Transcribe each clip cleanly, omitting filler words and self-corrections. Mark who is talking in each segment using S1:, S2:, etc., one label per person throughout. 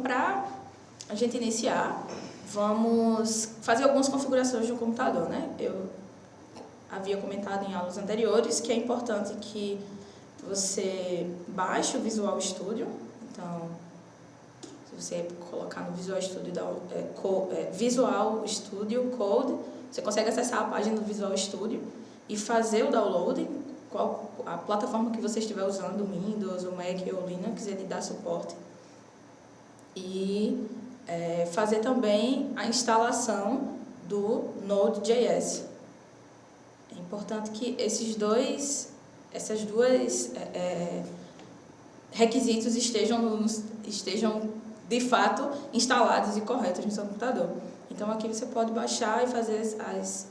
S1: para a gente iniciar, vamos fazer algumas configurações no computador, né? Eu havia comentado em aulas anteriores que é importante que você baixe o Visual Studio. Então, se você colocar no Visual Studio, Visual Studio Code, você consegue acessar a página do Visual Studio e fazer o download. Qual a plataforma que você estiver usando, Windows, o Mac ou Linux, ele dá suporte. E fazer também a instalação do Node.js. É importante que esses dois requisitos estejam de fato instalados e corretos no seu computador. Então aqui você pode baixar e fazer as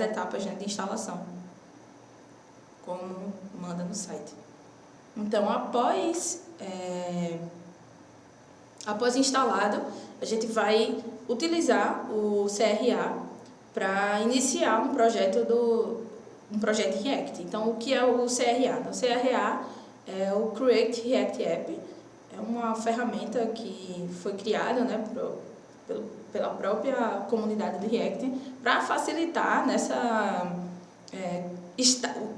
S1: etapas, né, de instalação, como manda no site. Então após instalado, a gente vai utilizar o CRA para iniciar um projeto React. Então, o que é o CRA? O CRA é o Create React App. É uma ferramenta que foi criada, né, pela própria comunidade do React para facilitar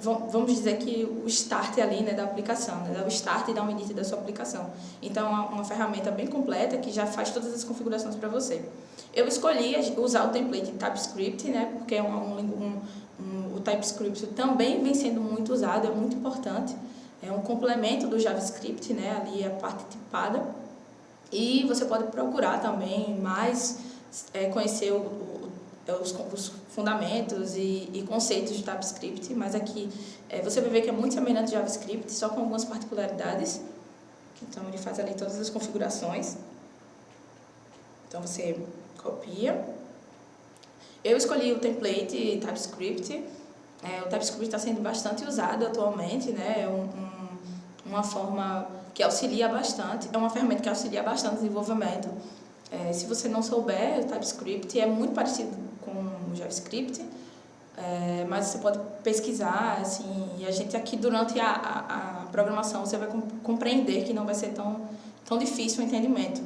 S1: vamos dizer que o start ali, né, da aplicação, né, o start e dar um início da sua aplicação. Então, é uma ferramenta bem completa que já faz todas as configurações para você. Eu escolhi usar o template TypeScript, né, porque o TypeScript também vem sendo muito usado, é muito importante. É um complemento do JavaScript, né, ali a parte tipada. E você pode procurar também mais, conhecer os fundamentos e conceitos de TypeScript, mas aqui você vai ver que é muito semelhante ao JavaScript, só com algumas particularidades. Então, ele faz ali todas as configurações. Então, você copia. Eu escolhi o template TypeScript. O TypeScript está sendo bastante usado atualmente, né? É uma forma que auxilia bastante, é uma ferramenta que auxilia bastante o desenvolvimento. Se você não souber, o TypeScript é muito parecido com o JavaScript, mas você pode pesquisar, assim, e a gente aqui durante a programação você vai compreender que não vai ser tão difícil o entendimento,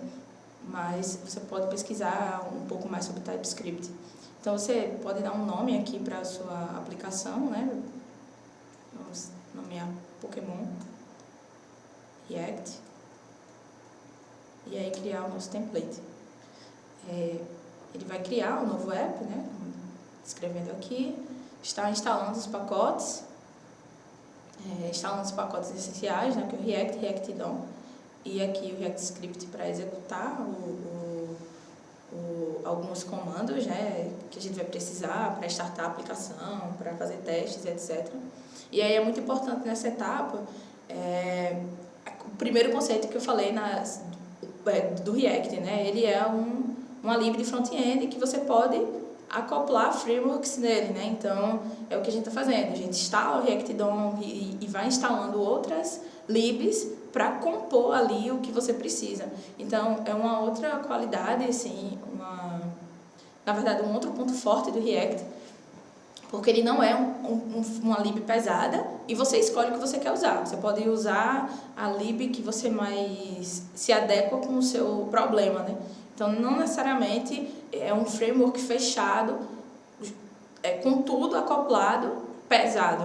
S1: mas você pode pesquisar um pouco mais sobre TypeScript. Então você pode dar um nome aqui para a sua aplicação, né? Vamos nomear Pokémon React e aí criar o nosso template. Ele vai criar um novo app, né? Escrevendo aqui, está instalando os pacotes, instalando os pacotes essenciais, né? Que é o React, React DOM, e aqui o React Script para executar alguns comandos, né, que a gente vai precisar para startar a aplicação, para fazer testes, etc. E aí é muito importante nessa etapa, o primeiro conceito que eu falei do React, né, ele é uma lib de front-end que você pode acoplar frameworks nele, né? Então, é o que a gente está fazendo. A gente instala o React DOM e vai instalando outras libs para compor ali o que você precisa. Então, é uma outra qualidade, assim, na verdade, um outro ponto forte do React, porque ele não é uma lib pesada e você escolhe o que você quer usar. Você pode usar a lib que você mais se adequa com o seu problema, né? Então, não necessariamente é um framework fechado, com tudo acoplado, pesado.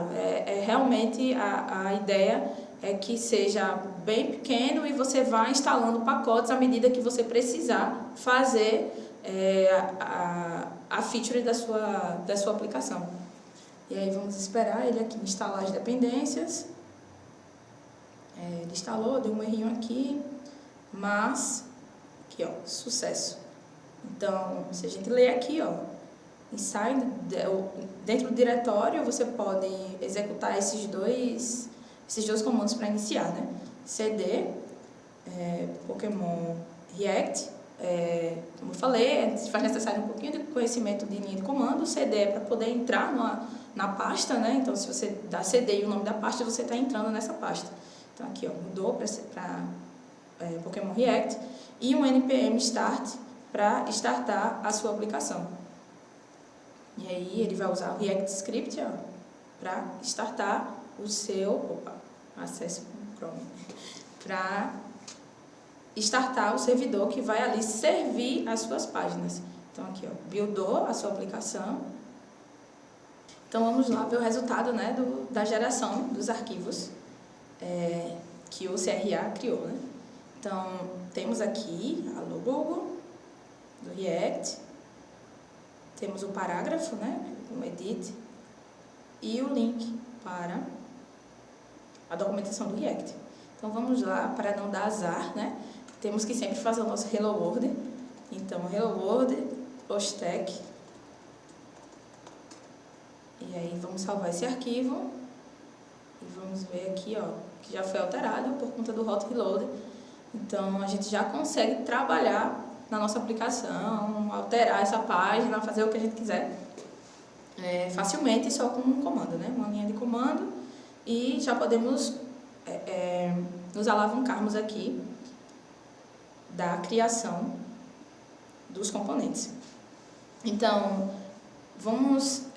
S1: Realmente a ideia é que seja bem pequeno e você vai instalando pacotes à medida que você precisar fazer a feature da sua aplicação. E aí vamos esperar ele aqui instalar as dependências. Ele instalou, deu um errinho aqui, mas aqui, ó, sucesso. Então, se a gente ler aqui, ó, dentro do diretório você pode executar esses dois comandos para iniciar, né? cd Pokémon React, como eu falei, faz necessário um pouquinho de conhecimento de linha de comando. cd é para poder entrar na pasta, né? Então, se você dá cd e o nome da pasta, você está entrando nessa pasta. Então, aqui, ó, mudou para Pokémon React, e um npm start para startar a sua aplicação. E aí ele vai usar o React Script para startar o seu... acesso o Chrome. Para startar o servidor que vai ali servir as suas páginas. Então aqui, ó, buildou a sua aplicação. Então vamos lá ver o resultado, né, da geração dos arquivos que o CRA criou, né? Então temos aqui a logo do React, temos o parágrafo, né, o edit, e o link para a documentação do React. Então vamos lá, para não dar azar, né? Temos que sempre fazer o nosso Hello World. Então Hello World, Stack. E aí vamos salvar esse arquivo. E vamos ver aqui, ó, que já foi alterado por conta do hot reload. Então a gente já consegue trabalhar na nossa aplicação, alterar essa página, fazer o que a gente quiser facilmente só com um comando, né? Uma linha de comando, e já podemos nos alavancarmos aqui da criação dos componentes. Então, vamos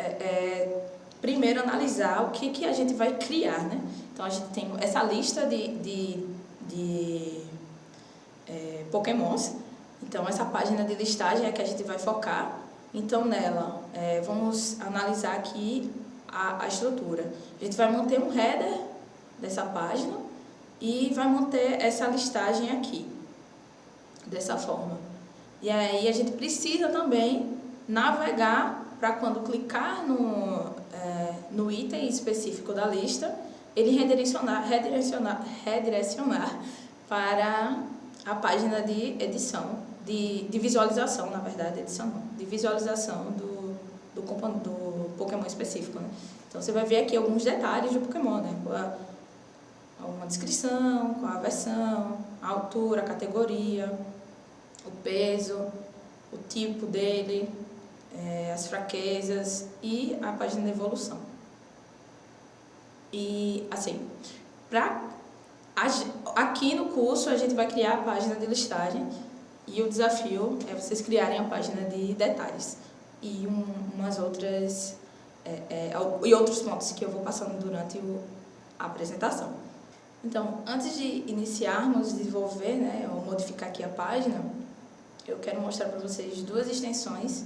S1: primeiro analisar o que a gente vai criar, né? Então, a gente tem essa lista de Pokémons. Então, essa página de listagem é que a gente vai focar. Então, nela, vamos analisar aqui a estrutura. A gente vai manter um header dessa página e vai manter essa listagem aqui, dessa forma. E aí, a gente precisa também navegar para quando clicar no item específico da lista, ele redirecionar para a página de edição, de visualização, na verdade, edição não, de visualização do Pokémon específico, né? Então, você vai ver aqui alguns detalhes do Pokémon, né? Uma descrição, com a versão, a altura, a categoria, o peso, o tipo dele, as fraquezas e a página de evolução. E, assim, aqui no curso a gente vai criar a página de listagem e o desafio é vocês criarem a página de detalhes e umas outras e outros pontos que eu vou passando durante a apresentação. Então, antes de iniciarmos desenvolver, né, ou modificar aqui a página, eu quero mostrar para vocês duas extensões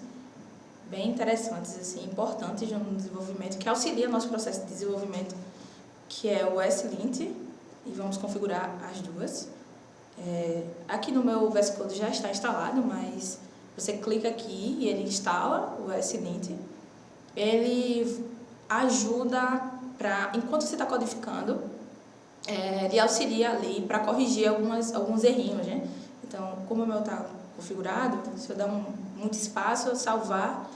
S1: bem interessantes, assim, importantes no desenvolvimento, que auxilia nosso processo de desenvolvimento, que é o SLint, e vamos configurar as duas. Aqui no meu VS Code já está instalado, mas você clica aqui e ele instala o SLint. Ele ajuda enquanto você está codificando, ele auxilia ali para corrigir alguns errinhos, né? Então, como o meu está configurado, se eu dar muito espaço, eu salvar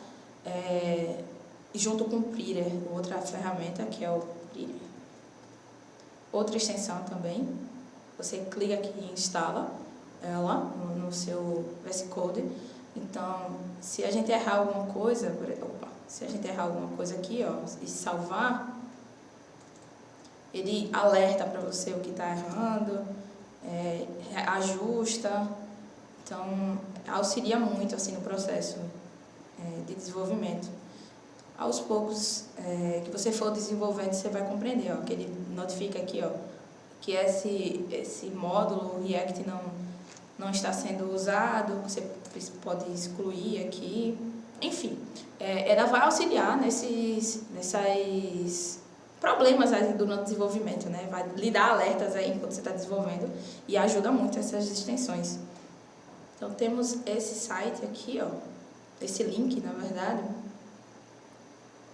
S1: junto com o Prettier, outra ferramenta que é o Prettier. Outra extensão também, você clica aqui e instala ela no seu VS Code. Então, se a gente errar alguma coisa, aqui, ó, e salvar, ele alerta para você o que está errando, ajusta. Então, auxilia muito assim no processo de desenvolvimento. Aos poucos que você for desenvolvendo, você vai compreender, ó, que ele notifica aqui, ó, que esse módulo React não está sendo usado, você pode excluir aqui. Enfim, ela vai auxiliar nesses problemas aí durante o desenvolvimento, né? Vai lhe dar alertas aí enquanto você está desenvolvendo e ajuda muito essas extensões. Então, temos esse site aqui, ó, esse link, na verdade,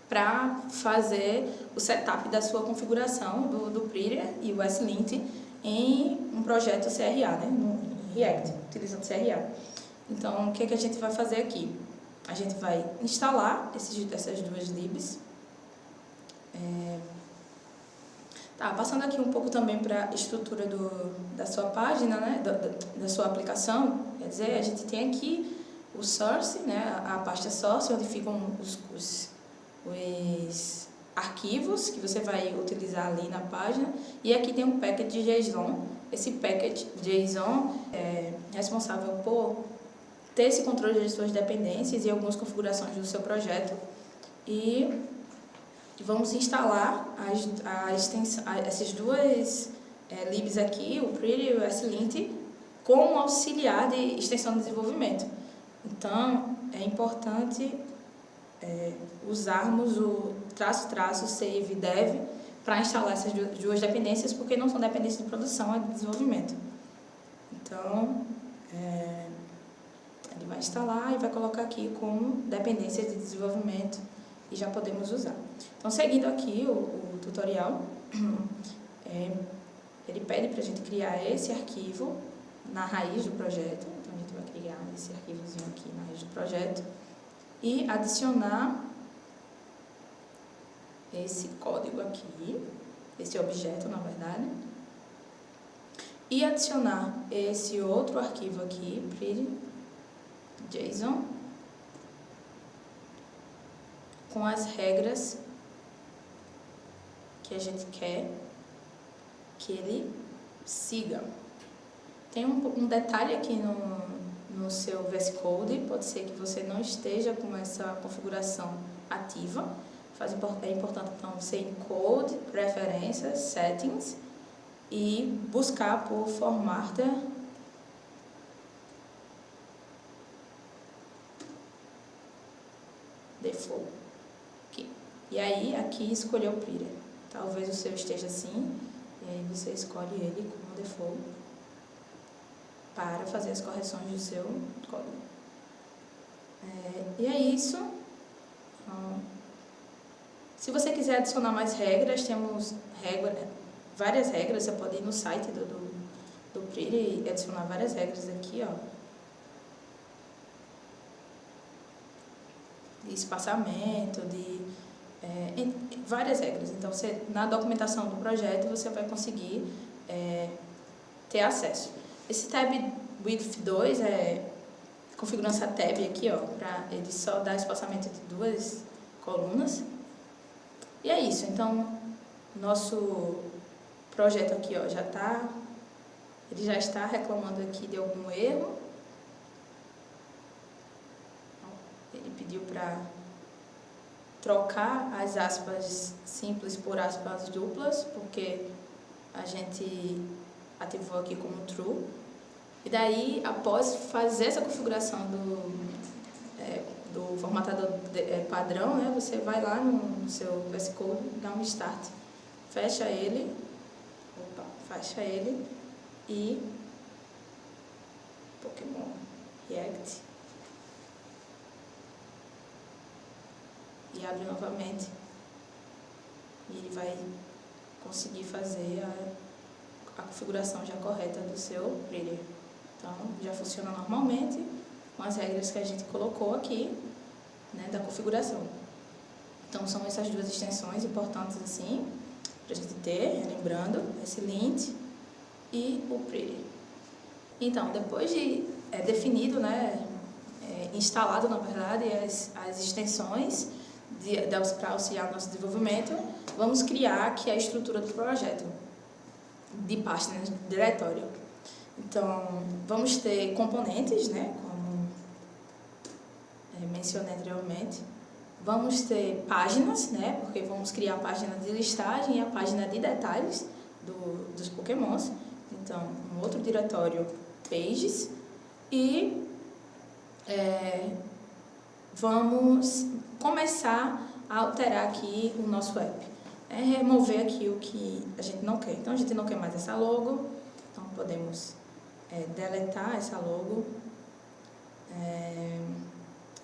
S1: para fazer o setup da sua configuração do Prettier e o SLint em um projeto CRA, né, no React, utilizando CRA. Então, o que a gente vai fazer aqui? A gente vai instalar essas duas libs. Passando aqui um pouco também para a estrutura da sua página, né, da sua aplicação. Quer dizer, a gente tem aqui o source, né, a pasta source, onde ficam os arquivos que você vai utilizar ali na página. E aqui tem um package JSON. Esse package JSON é responsável por ter esse controle de suas dependências e algumas configurações do seu projeto. E vamos instalar essas duas libs aqui, o Prettier e o SLint, como auxiliar de extensão de desenvolvimento. Então, é importante usarmos o traço, save, dev, para instalar essas duas dependências, porque não são dependências de produção, é de desenvolvimento. Então, ele vai instalar e vai colocar aqui como dependência de desenvolvimento e já podemos usar. Então, seguindo aqui o tutorial, ele pede para a gente criar esse arquivo na raiz do projeto. Então, a gente vai criar esse arquivozinho aqui na raiz do projeto e adicionar esse código aqui, esse objeto, na verdade, e adicionar esse outro arquivo aqui, pretty.json, com as regras que a gente quer que ele siga. Tem um detalhe aqui no seu VS Code, pode ser que você não esteja com essa configuração ativa. É importante, então, você ir em Code, Preferências, Settings e buscar por Formatter Default. Aqui. E aí, aqui escolher o Pretty. Talvez o seu esteja assim, e aí você escolhe ele como Default para fazer as correções do seu código. E é isso. Se você quiser adicionar mais regras, temos várias regras. Você pode ir no site do Pretty e adicionar várias regras aqui, ó. De espaçamento, várias regras. Então, na documentação do projeto, você vai conseguir ter acesso. Esse tab width 2 configurando essa tab aqui, ó, para ele só dar espaçamento de 2 colunas. E é isso. Então, nosso projeto aqui, ó, ele já está reclamando aqui de algum erro. Ele pediu para trocar as aspas simples por aspas duplas, porque a gente ativou aqui como true. E daí, após fazer essa configuração do formatador padrão, né, você vai lá no seu VS Code, dá um start, fecha ele e Pokémon React e abre novamente e ele vai conseguir fazer a configuração já correta do seu Pretty. Então, já funciona normalmente com as regras que a gente colocou aqui, né, da configuração. Então, são essas duas extensões importantes assim, para a gente ter, lembrando, esse lint e o Pretty. Então, depois de definido, né, instalado, na verdade, as extensões para auxiliar o nosso desenvolvimento, vamos criar aqui a estrutura do projeto, de pasta, né, de diretório. Então, vamos ter componentes, né, como mencionei anteriormente. Vamos ter páginas, né, porque vamos criar a página de listagem e a página de detalhes dos Pokémons. Então, um outro diretório, Pages. E vamos começar a alterar aqui o nosso app. Remover aqui o que a gente não quer. Então, a gente não quer mais essa logo. Então, podemos deletar essa logo.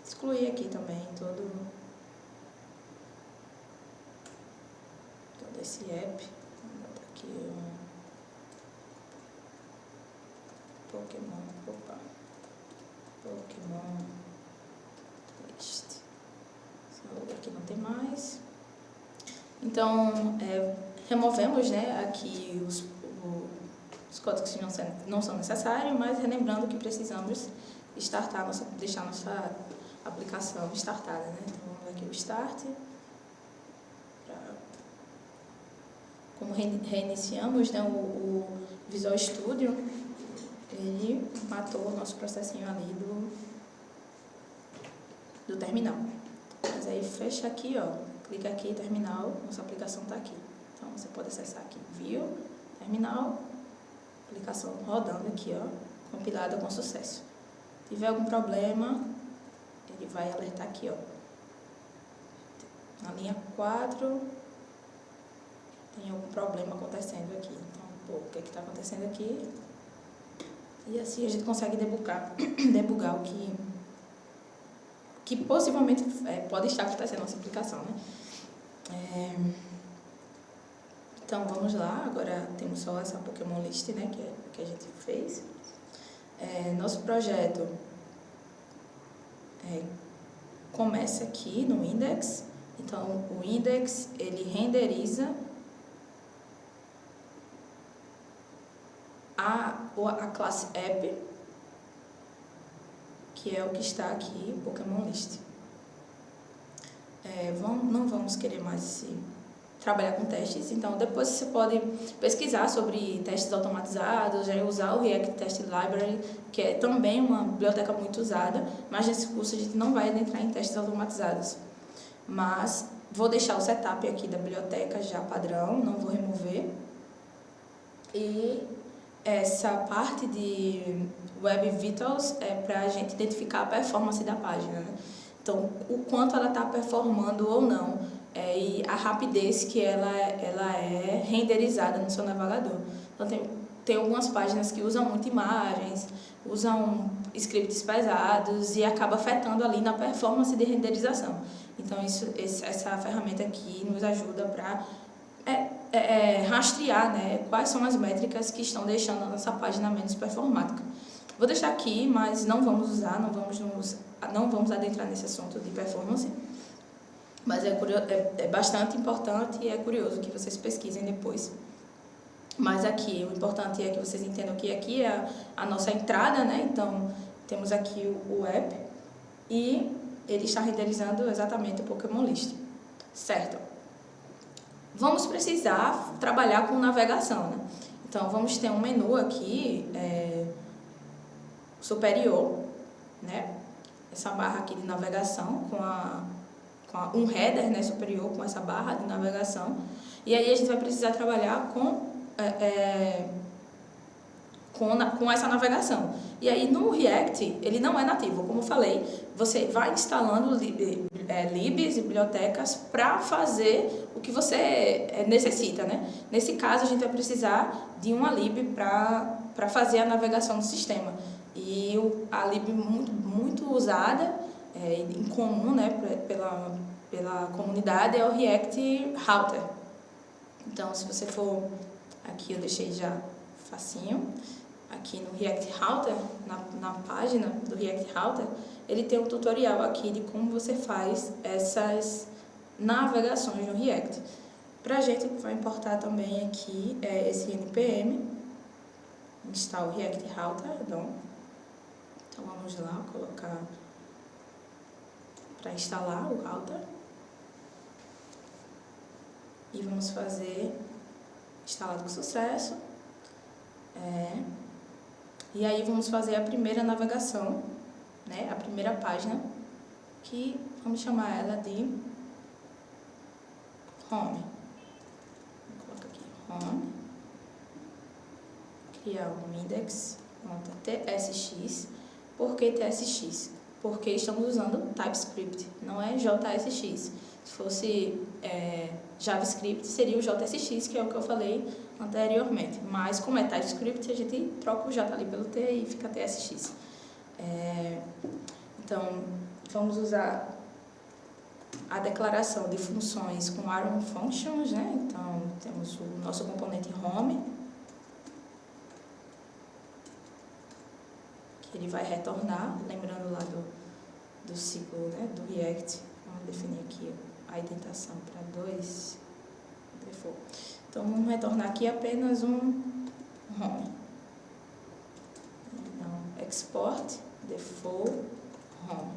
S1: Excluir aqui também todo esse app. Vou botar aqui Pokémon list. Essa logo aqui não tem mais. Então, removemos, né, aqui os códigos que não são necessários, mas relembrando que precisamos deixar nossa aplicação startada, né? Então, vamos aqui o Start. Como reiniciamos, né, o Visual Studio, ele matou o nosso processinho ali do terminal. Mas aí fecha aqui, ó, clica aqui, terminal, nossa aplicação está aqui. Então, você pode acessar aqui, View, terminal, aplicação rodando aqui, ó, compilada com sucesso. Se tiver algum problema, ele vai alertar aqui, ó. Na linha 4, tem algum problema acontecendo aqui. Então, pô, o que está acontecendo aqui? E assim a gente consegue debugar o que possivelmente pode estar acontecendo nessa aplicação, né? Então, vamos lá. Agora temos só essa Pokémon List, né, que a gente fez. Nosso projeto começa aqui no index. Então, o index, ele renderiza a classe app, que é o que está aqui, Pokémon List. Não vamos querer mais trabalhar com testes, então depois você pode pesquisar sobre testes automatizados, usar o React Test Library, que é também uma biblioteca muito usada, mas nesse curso a gente não vai adentrar em testes automatizados. Mas vou deixar o setup aqui da biblioteca já padrão, não vou remover. E essa parte de Web Vitals é para a gente identificar a performance da página, né? Então, o quanto ela está performando ou não, e a rapidez que ela é renderizada no seu navegador. Então, tem algumas páginas que usam muito imagens, usam scripts pesados e acaba afetando ali na performance de renderização. Então, essa ferramenta aqui nos ajuda para rastrear, né, quais são as métricas que estão deixando a nossa página menos performática. Vou deixar aqui, mas não vamos usar, não vamos adentrar nesse assunto de performance, mas é bastante importante e é curioso que vocês pesquisem depois. Mas aqui, o importante é que vocês entendam que aqui é a nossa entrada, né? Então, temos aqui o app e ele está renderizando exatamente o Pokémon List, certo? Vamos precisar trabalhar com navegação, né? Então, vamos ter um menu aqui superior, né? Essa barra aqui de navegação com um header, né, superior com essa barra de navegação. E aí a gente vai precisar trabalhar com essa navegação. E aí no React, ele não é nativo, como eu falei, você vai instalando libs e bibliotecas para fazer o que você necessita, né? Nesse caso, a gente vai precisar de uma lib para fazer a navegação do sistema. E a lib muito usada, em comum, né, pela comunidade, é o React Router. Então, se você for aqui, eu deixei já facinho. Aqui no React Router, na página do React Router, ele tem um tutorial aqui de como você faz essas navegações no React. Para a gente vai importar também aqui esse npm, install React Router, então vamos lá colocar para instalar o router e vamos fazer instalado com sucesso. E aí vamos fazer a primeira navegação, né? A primeira página, que vamos chamar ela de home. Vou colocar aqui home, criar um index.tsx. Por que tsx? Porque estamos usando TypeScript, não é JSX. Se fosse JavaScript, seria o JSX, que é o que eu falei anteriormente. Mas, como é TypeScript, a gente troca o J ali pelo T e fica TSX. Então, vamos usar a declaração de funções com arrow functions, né? Então, temos o nosso componente home, que ele vai retornar, lembrando lá do ciclo, né, do React. Vamos definir aqui a indentação para 2 default. Então, vamos retornar aqui apenas um home. Então, export default home.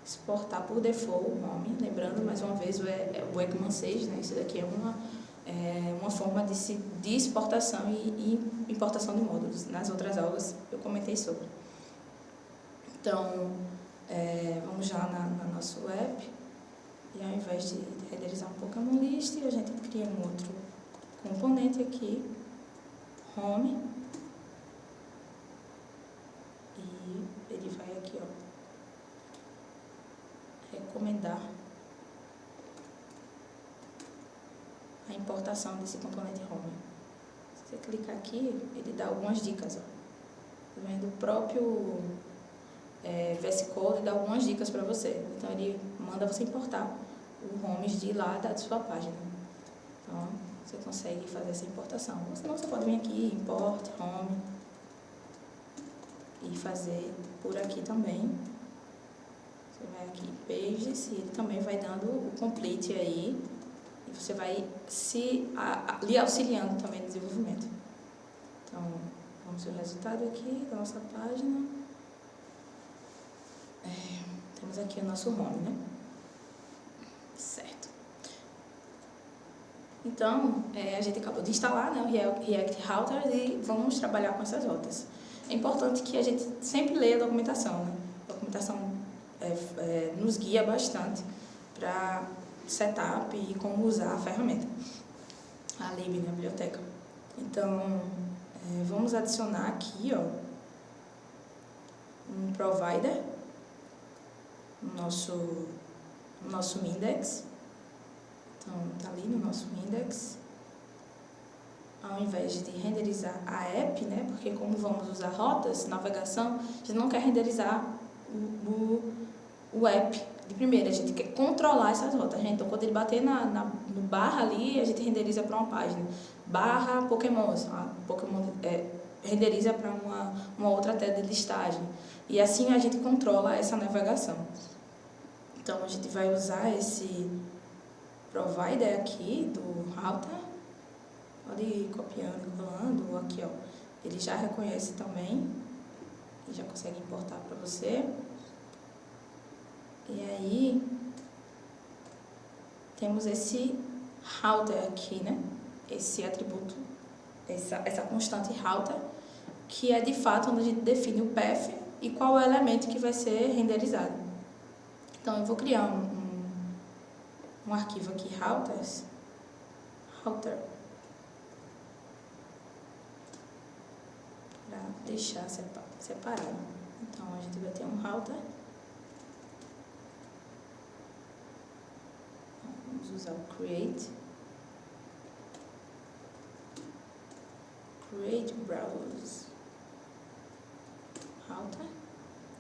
S1: Exportar por default home. Lembrando, mais uma vez, o Ekman 6, né? Isso daqui é uma forma de exportação e importação de módulos. Nas outras aulas eu comentei sobre. Então, vamos já na nosso app. E ao invés de renderizar um Pokémon List, a gente cria um outro componente aqui, home. aqui, ó, recomendar a importação desse componente home. Se você clicar aqui, ele dá algumas dicas, ó. Tá vendo? O próprio VS Code dá algumas dicas para você. Então ele manda você importar o homes de lá da sua página. Então você consegue fazer essa importação. Ou senão você pode vir aqui, import, home, e fazer por aqui também. Você vai aqui, pages, e ele também vai dando o complete aí. E você vai lhe auxiliando também no desenvolvimento. Então, vamos ver o resultado aqui da nossa página. Temos aqui o nosso home, né? Certo. Então, a gente acabou de instalar, né, o React Router e vamos trabalhar com essas rotas. É importante que a gente sempre leia a documentação, né? A documentação nos guia bastante para setup e como usar a ferramenta, a lib, né, a biblioteca. Então, vamos adicionar aqui, ó, um provider no nosso index. Então, tá ali no nosso index. Ao invés de renderizar a app, né, porque como vamos usar rotas, navegação, a gente não quer renderizar o app de primeira, a gente quer controlar essas rotas. Então, quando ele bater no barra ali, a gente renderiza para uma página. Barra Pokémon, renderiza para uma outra tela de listagem. E assim a gente controla essa navegação. Então, a gente vai usar esse provider aqui do router. Pode ir copiando e colando. Aqui, ó, ele já reconhece também. E já consegue importar para você. E aí, temos esse router aqui, né? Esse atributo, essa constante router, que é de fato onde a gente define o path e qual é o elemento que vai ser renderizado. Então, eu vou criar um arquivo aqui, router, para deixar separado. Então, a gente vai ter um router. Vamos usar o create browse router.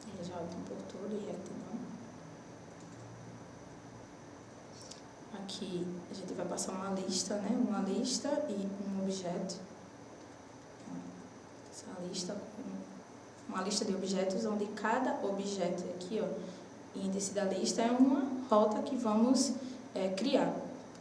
S1: Ele já importou do React não. Aqui a gente vai passar uma lista, né? Uma lista e um objeto. Essa lista com uma lista de objetos, onde cada objeto aqui, ó, índice da lista é uma rota que vamos criar.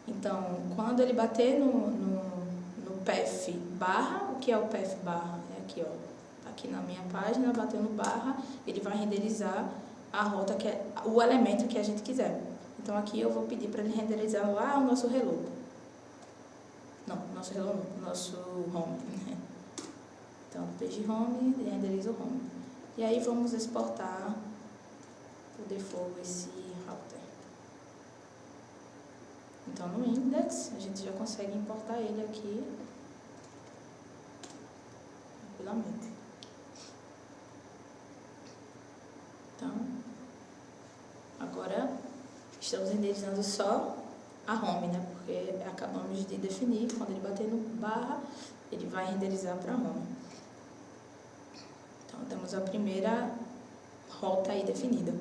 S1: Então, quando ele bater no path barra, o que é o path barra? É aqui, ó, aqui na minha página, bateu no barra, ele vai renderizar a rota, que é o elemento que a gente quiser. Então, aqui eu vou pedir para ele renderizar lá o nosso hello. Não, nosso hello não, nosso home. Então, no page home, ele renderiza o home. E aí, vamos exportar por default esse router. Então, no index, a gente já consegue importar ele aqui tranquilamente. Então, agora estamos renderizando só a home, né? Porque acabamos de definir, quando ele bater no barra, ele vai renderizar para a home. Então, temos a primeira rota aí definida.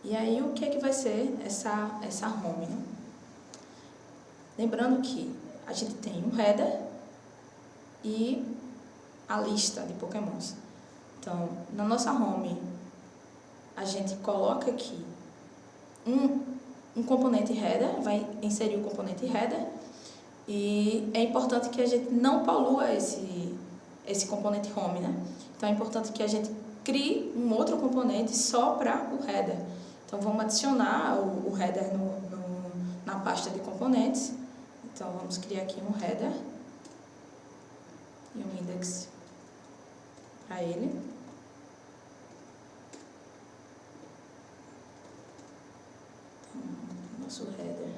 S1: E aí, o que é que vai ser essa home, né? Lembrando que a gente tem um header e a lista de pokémons. Então, na nossa home, a gente coloca aqui um componente header, vai inserir o componente header, e é importante que a gente não polua esse componente home, né? Então, é importante que a gente crie um outro componente só para o header. Então, vamos adicionar o header na pasta de componentes. Então, vamos criar aqui um header e um index para ele. Então, nosso header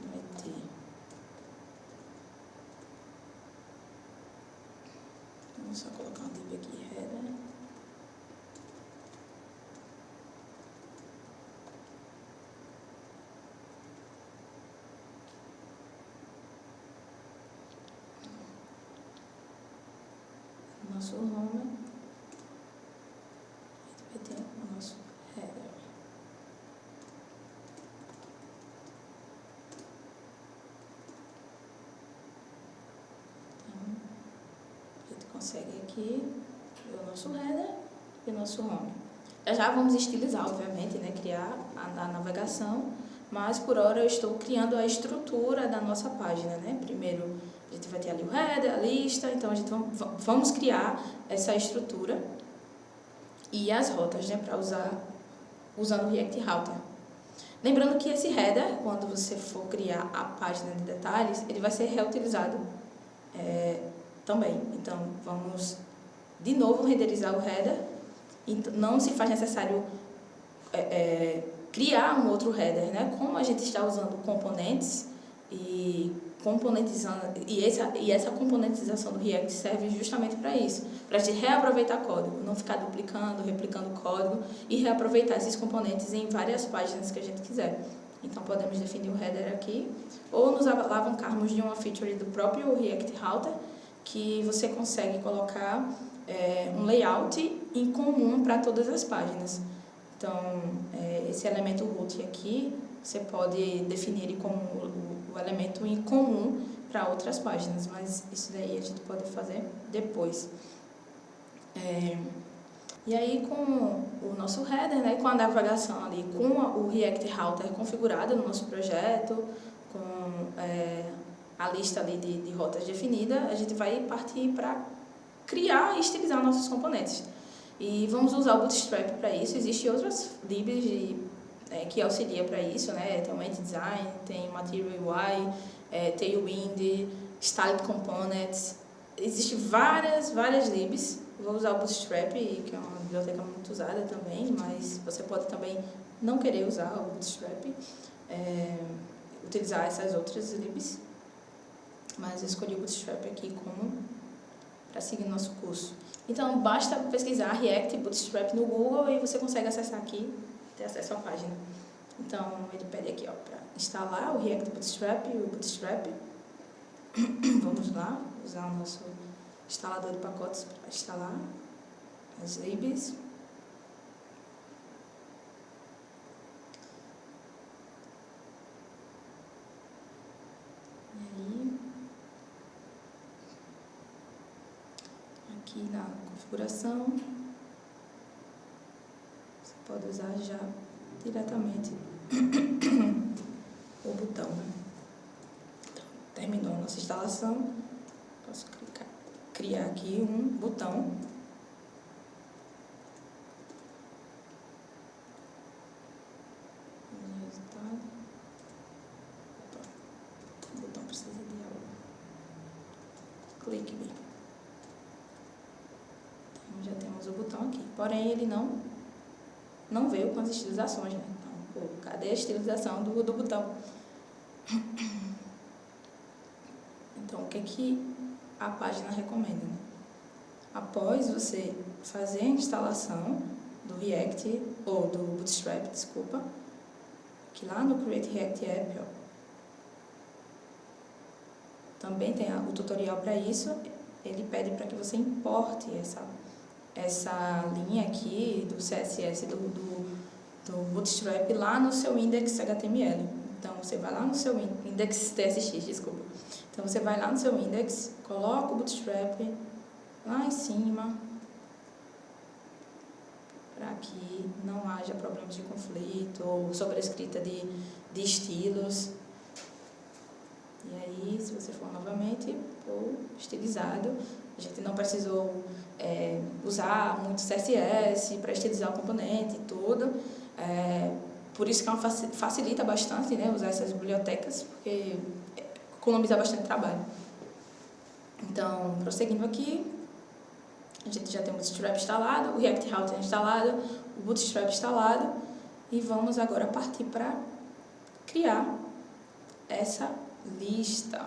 S1: vai ter só colocar uma lib aqui, header. Nosso home, vai ter o nosso header. Então, a gente consegue aqui ver o nosso header e o nosso home. Já vamos estilizar, obviamente, né, criar a navegação, mas por hora eu estou criando a estrutura da nossa página, né? Primeiro, a gente vai ter ali o header, a lista, então a gente vamos criar essa estrutura e as rotas, né, para usar usando o React Router. Lembrando que esse header, quando você for criar a página de detalhes, ele vai ser reutilizado também. Então, vamos de novo renderizar o header. Não se faz necessário criar um outro header, né? Como a gente está usando componentes e componentizando, e essa componentização do React serve justamente para isso, para a gente reaproveitar código, não ficar duplicando, replicando código e reaproveitar esses componentes em várias páginas que a gente quiser. Então, podemos definir o header aqui, ou nos alavancarmos de uma feature do próprio React Router, que você consegue colocar um layout em comum para todas as páginas. Então, esse elemento root aqui, você pode definir ele como o elemento em comum para outras páginas, mas isso daí a gente pode fazer depois. E aí, com o nosso header, né, com a navegação ali, com o React Router configurado no nosso projeto, com a lista ali de rotas definida, a gente vai partir para criar e estilizar nossos componentes. E vamos usar o Bootstrap para isso. Existem outras libs que auxilia para isso, né? Tem o Ant Design, tem o Material UI, Tailwind, Styled Components. Existem várias libs. Vou usar o Bootstrap, que é uma biblioteca muito usada também, mas você pode também não querer usar o Bootstrap, utilizar essas outras libs. Mas eu escolhi o Bootstrap aqui para seguir o nosso curso. Então, basta pesquisar React Bootstrap no Google e você consegue acessar aqui, ter acesso à página. Então, ele pede aqui para instalar o React Bootstrap e o Bootstrap. Vamos lá, usar o nosso instalador de pacotes para instalar as libs. E aí, aqui na configuração, você pode usar já diretamente o botão. Então, terminou a nossa instalação, posso criar aqui um botão. O botão precisa de algo. Clique bem. Já temos o botão aqui, porém ele não veio com as estilizações, né? Então, cadê a estilização do botão? Então, o que a página recomenda, né? Após você fazer a instalação do React, ou do Bootstrap, desculpa, que lá no Create React App, também tem o tutorial para isso. Ele pede para que você importe essa linha aqui do CSS do Bootstrap lá no seu index HTML. Então, você vai lá no seu index TSX, desculpa. Então, você vai lá no seu index, coloca o Bootstrap lá em cima, para que não haja problemas de conflito ou sobrescrita de estilos. E aí, se você for novamente estilizado, a gente não precisou usar muito CSS para estilizar o componente e tudo. Por isso que facilita bastante, né, usar essas bibliotecas, porque economiza bastante trabalho. Então, prosseguindo aqui, a gente já tem o Bootstrap instalado, o React Router instalado, o Bootstrap instalado, e vamos agora partir para criar essa lista.